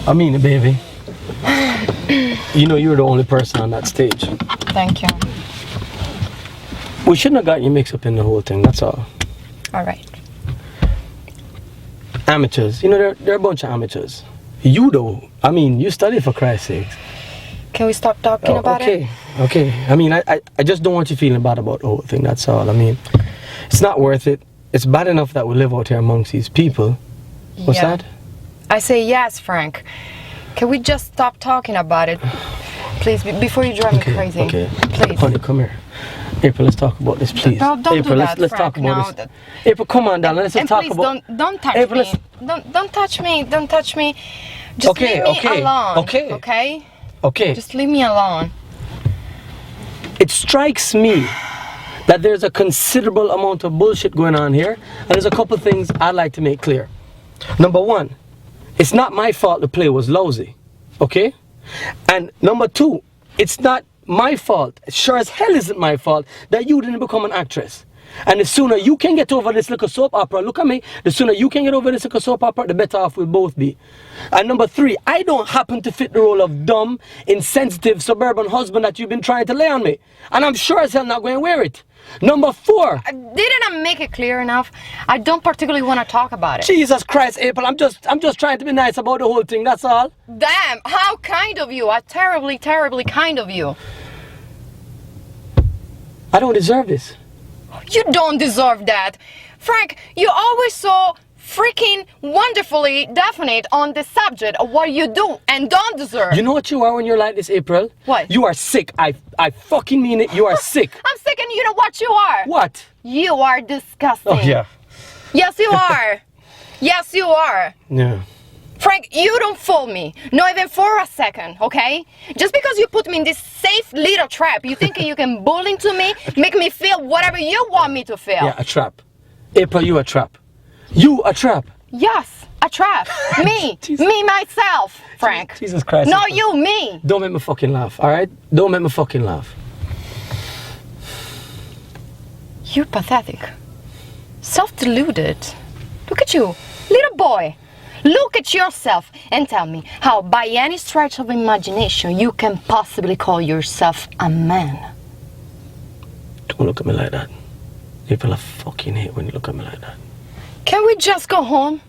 I mean it, baby. You know you're the only person on that stage. Thank you. We shouldn't have gotten you mixed up in the whole thing, that's all. All right. Amateurs. You know, they're a bunch of amateurs. You though, I mean, you studied for Christ's sake. Can we stop talking about it? Okay. I mean, I just don't want you feeling bad about the whole thing, that's all. I mean, it's not worth it. It's bad enough that we live out here amongst these people. What's that? I say yes, Frank. Can we just stop talking about it? Please, before you drive me crazy. Okay. Please. Honey, come here. April, let's talk about this, please. No, don't April, do that, let's Frank, talk about no. this. April, come on, darling. Let's just talk please about. Don't touch April, me. Don't touch me. Don't touch me. Just leave me alone. Okay. Just leave me alone. It strikes me that there's a considerable amount of bullshit going on here, and there's a couple things I'd like to make clear. Number one, it's not my fault the play was lousy, okay? And number two, it's not my fault, sure as hell isn't my fault, that you didn't become an actress. And the sooner you can get over this little soap opera, look at me, the sooner you can get over this little soap opera, the better off we'll both be. And number three, I don't happen to fit the role of dumb, insensitive, suburban husband that you've been trying to lay on me. And I'm sure as hell not going to wear it. Number four. Didn't I make it clear enough? I don't particularly want to talk about it. Jesus Christ, April, I'm just trying to be nice about the whole thing, that's all. Damn, how kind of you. How terribly, terribly kind of you. I don't deserve this. You don't deserve that. Frank, you're always so freaking wonderfully definite on the subject of what you do and don't deserve. You know what you are when you're like this, April? What? You are sick. I fucking mean it. You are sick. I'm sick, and you know what you are? What? You are disgusting. Oh, yeah. Yes, you are. Yes, you are. Yeah. Frank, you don't fool me. Not even for a second, okay? Just because you put me in this safe little trap, you think you can bully into me, make me feel whatever you want me to feel. Yeah, a trap. April, you a trap. You a trap. Yes, a trap. Me. Me, myself, Frank. Jesus Christ. No, April. you, me. Don't make me fucking laugh, alright? Don't make me fucking laugh. You're pathetic. Self-deluded. Look at you, little boy. Look at yourself and tell me how, by any stretch of imagination, you can possibly call yourself a man. Don't look at me like that. April, I fucking hate when you look at me like that. Can we just go home?